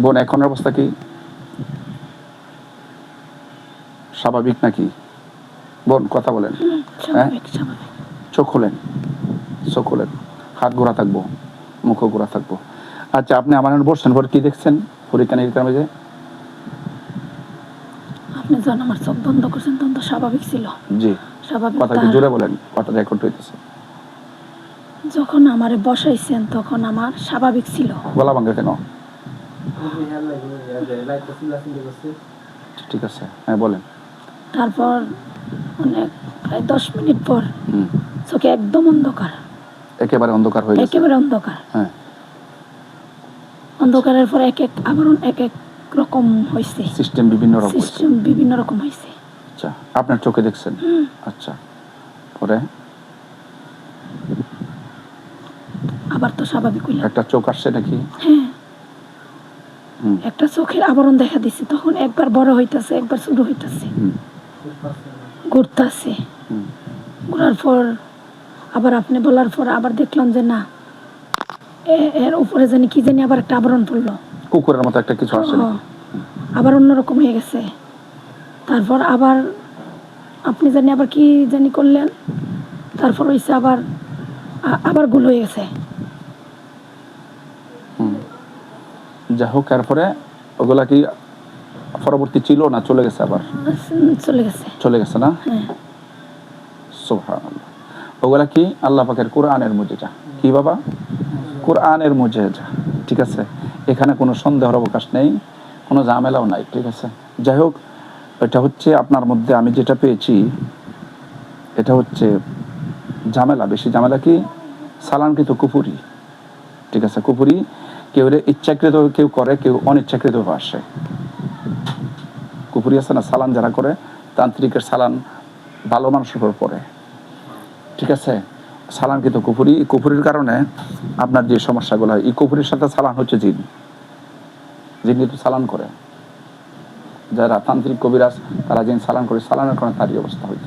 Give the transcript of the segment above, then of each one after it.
বোন এখনের অবস্থা কি স্বাভাবিক নাকি? বোন কথা বলেন। হ্যাঁ, চোখ খুলেন, চোখ খুলেন, হাত ঘোরা থাকবো, মুখও ঘোরা থাকবো। আচ্ছা, আপনি আমার বসছেন, পরে কি দেখছেন পরীক্ষা নিরীক্ষার মাঝে? আপনি যখন আমার চোখ বন্ধ করছেন তখন তো স্বাভাবিক ছিল। জি, স্বাভাবিক। কথা একটু জোরে বলেন, কথা রেকর্ড হইতেছে। যখন আমারে বসাইছেন তখন আমার স্বাভাবিক ছিল। গলা ভাঙে কেন? ঠিক আছে, হ্যাঁ বলেন। তারপর অনেক প্রায় 10 মিনিট পর চোখে একদম অন্ধকার, একেবারে অন্ধকার হয়ে গেছে। একেবারে অন্ধকার। হ্যাঁ, অন্ধকারের পর এক এক আবরণ এক এক রকম হয়েছে, সিস্টেম বিভিন্ন রকম, সিস্টেম বিভিন্ন রকম হয়েছে। আচ্ছা, আপনার চোখে দেখছেন? আচ্ছা, পরে আবার তো স্বাভাবিক হইল। একটা চোখ আসছে নাকি? হ্যাঁ, একটা চোখের আবরণ দেখা দিছে, তখন একবার বড় হইতাছে, একবার ছোট হইতাছে, ঘুরতাছে। ঘোরার পর আবার আপনি বলার পর আবার দেখলাম যে না, এর উপরে জানি কি জানি আবার একটা আবরণ পড়লো, কুকুরের মতো একটা কিছু আসছে নাকি? আবার অন্যরকম হয়ে গেছে। তারপর আবার আপনি জানি আবার কি জানি করলেন, তারপর হইছে আবার আবার গোল হয়ে গেছে। যাই হোক, তারপরে ওগুলা কি পরবর্তী ছিল না চলে গেছে? আবার চলে গেছে, চলে গেছে না? সুবহানাল্লাহ। ওগুলা কি আল্লাহ পাকের কোরআনের মুজিজা। কি বাবা? কোরআনের মুজিজা। ঠিক আছে, এখানে কোনো সন্দেহের অবকাশ নেই, কোনো ঝামেলাও নাই। ঠিক আছে, যাই হোক, এটা হচ্ছে আপনার মধ্যে আমি যেটা পেয়েছি, এটা হচ্ছে ঝামেলা। বেশি ঝামেলা কি? সালানকৃত কুফুরি। ঠিক আছে, কুফুরি কেউ ইচ্ছাকৃত কেউ করে, কেউ অনিচ্ছাকৃত আসে। কুফুরি আছে না, সালান যারা করে, তান্ত্রিকের সালান ভালো মানুষের উপর পড়ে। ঠিক আছে, সালান কিন্তু কুফুরি। কুফুরির কারণে আপনার যে সমস্যাগুলো হয়, এই কুফুরির সাথে সালান হচ্ছে জিন। জিন কিন্তু সালান করে, যারা তান্ত্রিক কবিরাজ তারা জিন সালান করে, সালানের কারণে তারই অবস্থা হইত।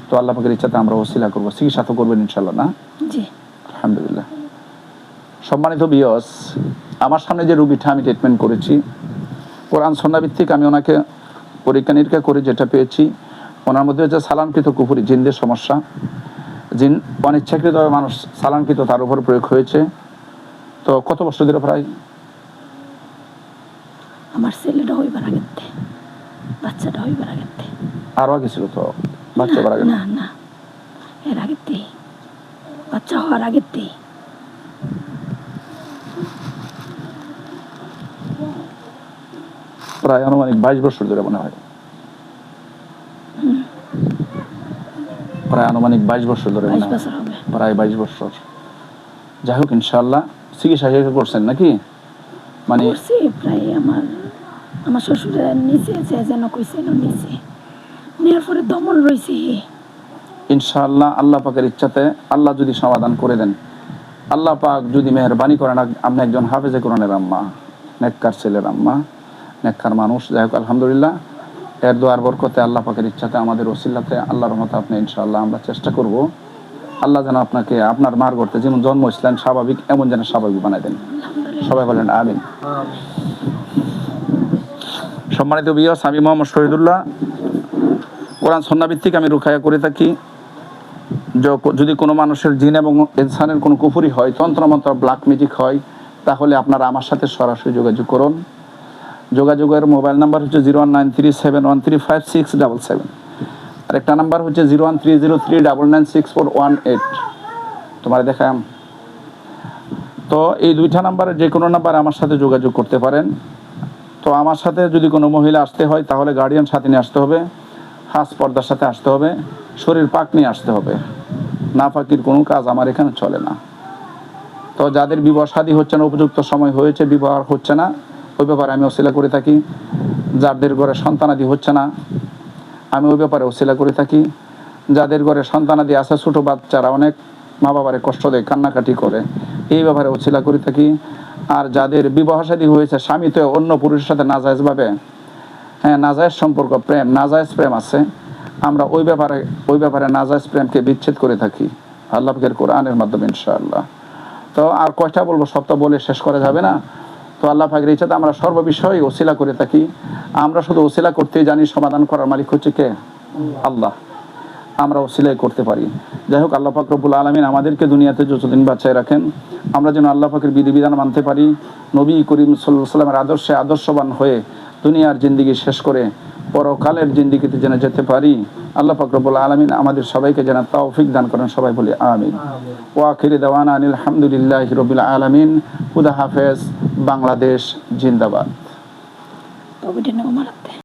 তো আল্লাহ পাকের ইচ্ছাতে আমরা ওসিলা করবো, চিকিৎসা তো করবেন ইনশাল্লাহ না? জি, আলহামদুলিল্লাহ। সম্মানিত বিয়স, আমার সামনে যে রুগীটা আমি ট্রিটমেন্ট করেছি, কোরআন সুন্নাহ ভিত্তিক আমি ওনাকে পরীক্ষা নিরীক্ষা করে যেটা পেয়েছি, ওনার মধ্যে হচ্ছে সালানকৃত কুফুরি, জিনদের সমস্যা। জিন অনিচ্ছাকৃতভাবে মানুষ সালানকৃত তার উপর প্রয়োগ হয়েছে। তো কত বছর ধরে? প্রায় আমার ছেলেটা হইবার আগে, বাচ্চাটা হইবার আগে। আরো আগে ছিল তো? বাচ্চা হওয়ার আগে? না না, এর আগে, বাচ্চা হওয়ার আগে। প্রায় আনুমানিক 22 বছর ধরে মনে হয়, প্রায় আনুমানিক 22 বছর ধরে মনে হয়, প্রায় 22 বছর। যাই হোক, ইনশাআল্লাহ চিকিৎসা শেষ করছেন নাকি? মানে প্রায় আমার শ্বশুরের নিচে যেন কইছিল, নিচে নেওয়ার পরে দমন রয়েছে। ইনশাআল্লাহ আল্লাহ পাকের ইচ্ছাতে আল্লাহ যদি সমাধান করে দেন, আল্লাহ পাক যদি মেহেরবানি করেন, আপনি একজন হাফেজে কোরআনের আম্মা, নেককার ছেলের আম্মা, নেককার মানুষ। যাই হোক, আলহামদুলিল্লাহ, এর দোয়ার বরকতে আল্লাহ পাকের ইচ্ছাতে আমাদের ওসিলাতে আল্লাহর রহমতে আপনি ইনশাআল্লাহ আমরা চেষ্টা করব, আল্লাহ যেন আপনাকে আপনার মার করতে যেমন জন্ম ছিলেন স্বাভাবিক, এমন যেন স্বাভাবিক বানাই দেন। সবাই বলেন আমিন। সম্মানিত বিয়স, আমি মোহাম্মদ শহীদুল্লাহ, কোরআন সুন্নাহ ভিত্তিক আমি রুকায়া করে থাকি। যদি কোনো মানুষের জিন এবং ইনসানের কোনো কুফুরি হয়, তন্ত্রমন্ত্র, ব্ল্যাক ম্যাজিক হয়, তাহলে আপনারা আমার সাথে সরাসরি যোগাযোগ করুন। যোগাযোগের মোবাইল নাম্বার হচ্ছে 019371356777, আর একটা নাম্বার হচ্ছে 0130399641 তোমার দেখাম। তো এই দুইটা নাম্বারে যে কোনো নাম্বারে আমার সাথে যোগাযোগ করতে পারেন। তো আমার সাথে যদি কোনো মহিলা আসতে হয়, তাহলে গার্ডিয়ান সাথে নিয়ে আসতে হবে, হাস পর্দার সাথে আসতে হবে, শরীর পাক নিয়ে আসতে হবে। না পাকির কোনো কাজ আমার এখানে চলে না। তো যাদের বিবাহ শাদী হচ্ছে না, উপযুক্ত সময় হয়েছে, বিবাহ হচ্ছে না, ওই ব্যাপারে আমি ওসিলা করে থাকি। যাদের ঘরে সন্তানাদি হচ্ছে না, আমি ওই ব্যাপারে ওসিলা করে থাকি। যাদের ঘরে সন্তানাদি আছে, ছোটো বাচ্চারা অনেক মা বাবারে কষ্ট দেয়, কান্নাকাটি করে, এই ব্যাপারে ওসিলা করে থাকি। আর যাদের বিবাহ শাদী হয়েছে, স্বামী তো অন্য পুরুষের সাথে নাজায়েজভাবে, নাজায়েজ সম্পর্ক, প্রেম, নাজায়েজ প্রেম আছে, আমরা ওই ব্যাপারে নাজায়েজ প্রেমকে বিচ্ছেদ করে থাকি আল্লাহ পাকের কোরআনের মাধ্যমে ইনশাআল্লাহ। তো আর কয়টা বলবো, সব তো বলে শেষ করা যাবে না। তো আল্লাহ পাকের ইচ্ছাতে আমরা সর্ববিষয়ে ওসিলা করে থাকি। আমরা শুধু ওসিলা করতেই জানি, সমাধান করার মালিক হচ্ছে কে? আল্লাহ। আমরা ওসিলাই করতে পারি। যাই হোক, আল্লাহ পাক রব্বুল আলামিন আমাদেরকে দুনিয়াতে যতদিন বাঁচায় রাখেন, আমরা যেন আল্লাহ পাকের বিধিবিধান মানতে পারি, নবী করিম সাল্লাল্লাহু আলাইহি ওয়াসাল্লামের আদর্শে আদর্শবান হয়ে দুনিয়ার জিন্দেগি শেষ করে পরকালের জিন্দেগিতে যেন যেতে পারি। আল্লাহ পাক রব্বুল আলামিন আমাদের সবাইকে যেন তৌফিক দান করেন। সবাই বলি আমিন। ওয়া আখিরি দাওয়ানা আনিল হামদুলিল্লাহি রাব্বিল আলামিন। খুদা হাফেজ। বাংলাদেশ জিন্দাবাদ। তবে